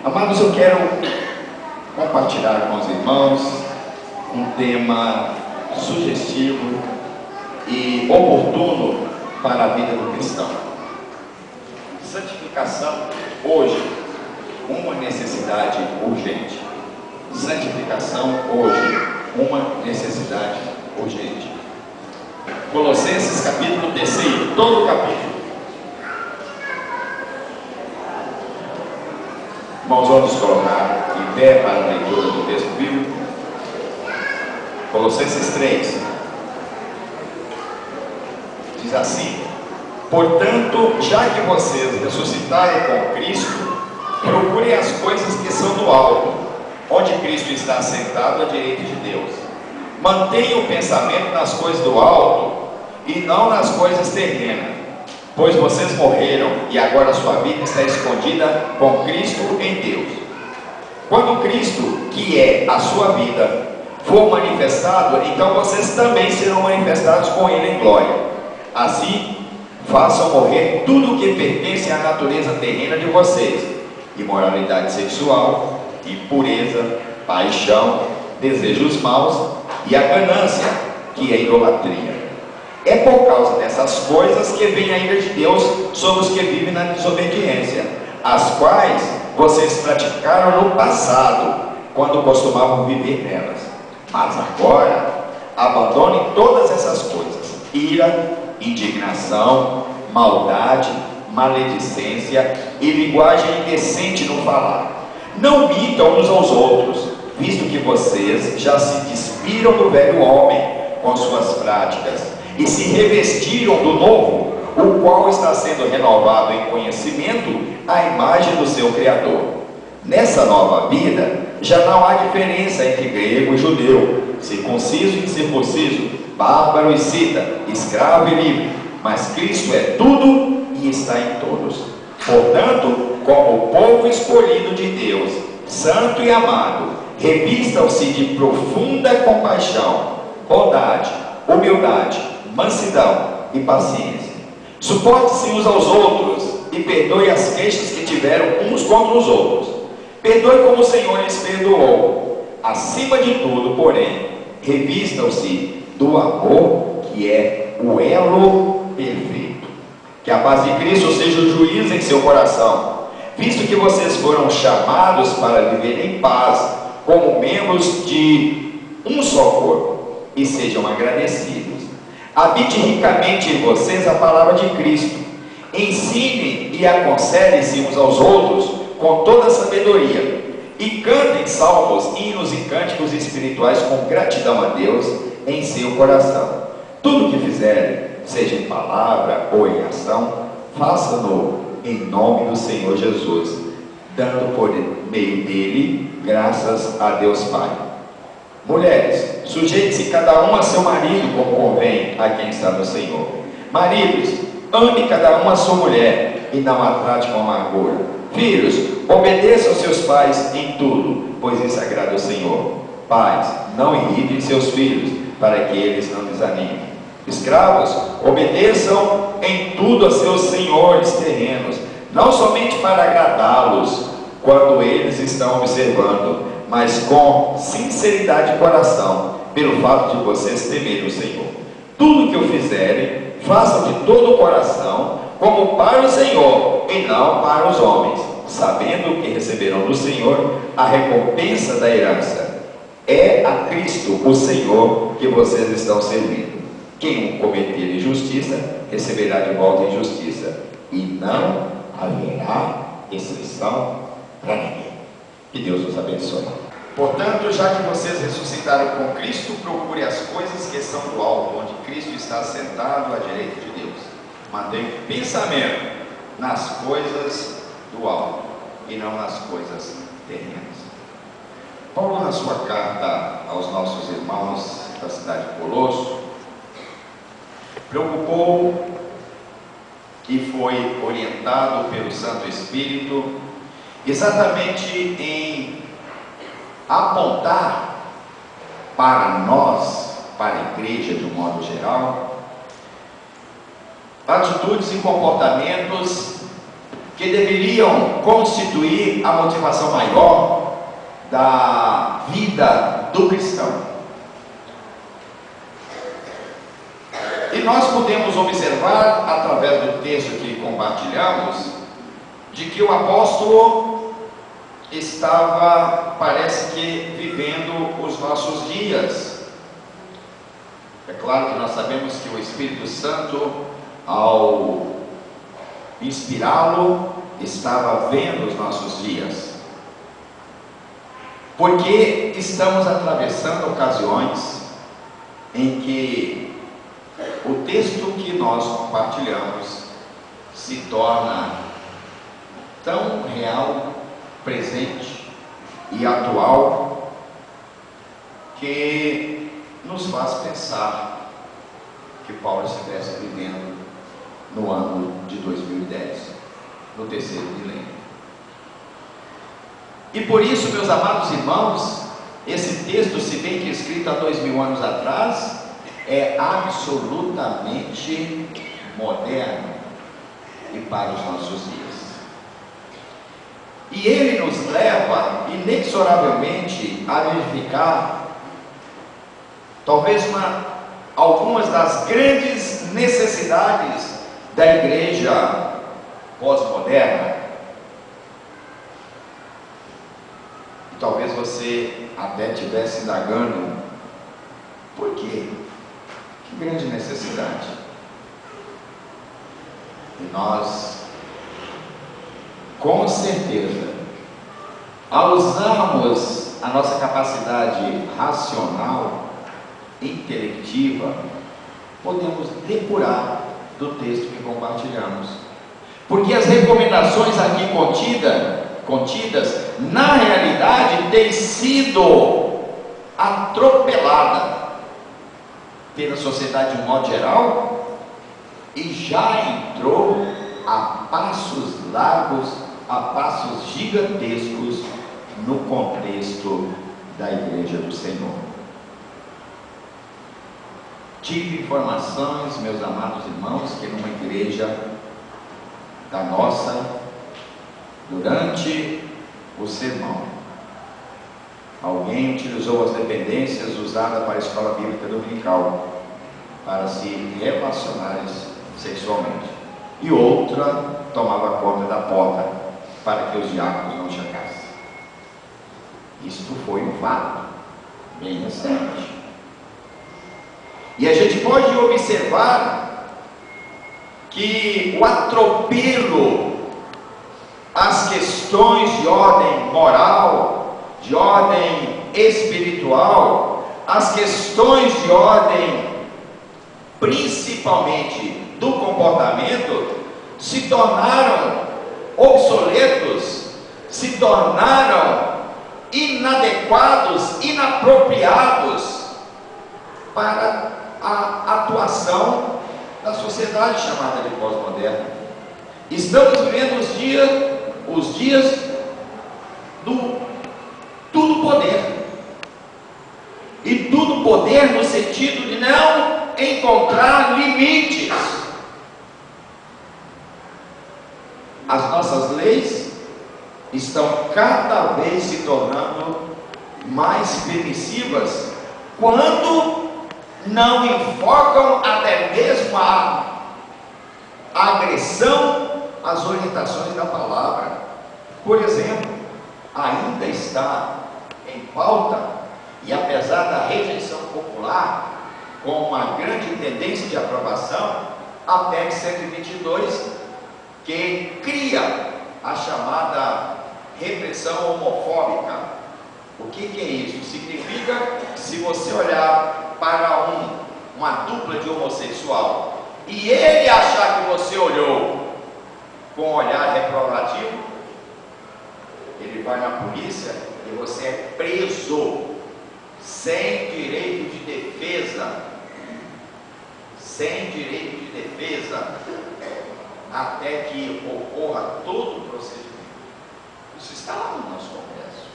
Amados, eu quero compartilhar com os irmãos um tema sugestivo e oportuno para a vida do cristão. Santificação, hoje, uma necessidade urgente. Santificação, hoje, uma necessidade urgente. Colossenses capítulo 3, todo o capítulo. Irmãos, vamos colocar em pé para a leitura do texto bíblico. Colossenses 3 diz assim: portanto, já que vocês ressuscitaram com Cristo, procurem as coisas que são do alto, onde Cristo está sentado à direita de Deus. Mantenham o pensamento nas coisas do alto e não nas coisas terrenas, pois vocês morreram e agora a sua vida está escondida com Cristo em Deus. Quando Cristo, que é a sua vida, for manifestado, então vocês também serão manifestados com Ele em glória. Assim, façam morrer tudo o que pertence à natureza terrena de vocês: imoralidade sexual, impureza, paixão, desejos maus e a ganância, que é idolatria. É por causa dessas coisas que vem a ira de Deus sobre os que vivem na desobediência, as quais vocês praticaram no passado, quando costumavam viver nelas. Mas agora, abandonem todas essas coisas: ira, indignação, maldade, maledicência e linguagem indecente no falar. Não mintam uns aos outros, visto que vocês já se despiram do velho homem com suas práticas e se revestiram do novo, o qual está sendo renovado em conhecimento à imagem do seu Criador. Nessa nova vida já não há diferença entre grego e judeu, circunciso e incircunciso, bárbaro e cita, escravo e livre, mas Cristo é tudo e está em todos. Portanto, como povo escolhido de Deus, santo e amado, revistam-se de profunda compaixão, bondade, humildade, mansidão e paciência. Suporte-se uns aos outros e perdoe as queixas que tiveram uns contra os outros. Perdoe como o Senhor lhes perdoou. Acima de tudo, porém, revistam-se do amor, que é o elo perfeito. Que a paz de Cristo seja o juiz em seu coração, visto que vocês foram chamados para viver em paz, como membros de um só corpo, e sejam agradecidos. Habite ricamente em vocês a palavra de Cristo. Ensinem e aconselhem-se uns aos outros com toda a sabedoria, e cantem salmos, hinos e cânticos espirituais com gratidão a Deus em seu coração. Tudo o que fizerem, seja em palavra ou em ação, façam-no em nome do Senhor Jesus, dando por meio dele graças a Deus Pai. Mulheres, sujeite-se cada um a seu marido, como convém a quem está no Senhor. Maridos, ame cada um a sua mulher e não a trate com amargura. Filhos, obedeçam aos seus pais em tudo, pois isso agrada ao Senhor. Pais, não irritem seus filhos, para que eles não desanimem. Escravos, obedeçam em tudo a seus senhores terrenos, não somente para agradá-los quando eles estão observando, mas com sinceridade de coração, pelo fato de vocês temerem o Senhor. Tudo que o fizerem, façam de todo o coração, como para o Senhor e não para os homens, sabendo que receberão do Senhor a recompensa da herança. É a Cristo, o Senhor, que vocês estão servindo. Quem cometer injustiça, receberá de volta injustiça, e não haverá exceção para ninguém. Que Deus nos abençoe. Portanto, já que vocês ressuscitaram com Cristo, procure as coisas que são do alto, onde Cristo está sentado à direita de Deus. Mantenha o pensamento nas coisas do alto e não nas coisas terrenas. Paulo, na sua carta aos nossos irmãos da cidade de Colosso, preocupou e foi orientado pelo Santo Espírito exatamente em apontar para nós, para a igreja de um modo geral, atitudes e comportamentos que que deveriam constituir a motivação maior da vida do cristão. E nós podemos observar, através do texto que compartilhamos, de que o apóstolo estava, parece que, vivendo os nossos dias. É claro que nós sabemos que o Espírito Santo, ao inspirá-lo, estava vendo os nossos dias, porque estamos atravessando ocasiões em que o texto que nós compartilhamos se torna tão real, presente e atual, que nos faz pensar que Paulo estivesse vivendo no ano de 2010, no terceiro milênio. E por isso, meus amados irmãos, esse texto, se bem que escrito há 2000 anos atrás, é absolutamente moderno e para os nossos dias. E ele nos leva inexoravelmente a verificar talvez algumas das grandes necessidades da igreja pós-moderna. E talvez você até estivesse indagando: por quê? Que grande necessidade. E nós, com certeza, ao usarmos a nossa capacidade racional, intelectiva, podemos depurar do texto que compartilhamos. Porque as recomendações aqui contidas, na realidade, têm sido atropeladas pela sociedade de um modo geral, e já entrou a passos largos, a passos gigantescos no contexto da igreja do Senhor. Tive informações, meus amados irmãos, que numa igreja da nossa, durante o sermão, alguém utilizou as dependências usadas para a escola bíblica dominical para se relacionarem sexualmente, e outra tomava conta da porta para que os diáconos não chegassem. Isto foi um fato bem recente. E a gente pode observar que o atropelo às questões de ordem moral, de ordem espiritual, as questões de ordem principalmente do comportamento, se tornaram obsoletos, se tornaram inadequados, inapropriados para a atuação da sociedade chamada de pós-moderna. Estamos vivendo os dias do tudo poder, e tudo poder no sentido de não encontrar limites. As nossas leis estão cada vez se tornando mais permissivas, quando não enfocam até mesmo a agressão às orientações da palavra. Por exemplo, ainda está em pauta, e apesar da rejeição popular, com uma grande tendência de aprovação, a PEC 122, que cria a chamada repressão homofóbica. O que é isso? Significa que, se você olhar para uma dupla de homossexual e ele achar que você olhou com um olhar reprovativo, ele vai na polícia e você é preso sem direito de defesa, até que ocorra todo o procedimento. Isso está lá no nosso Congresso.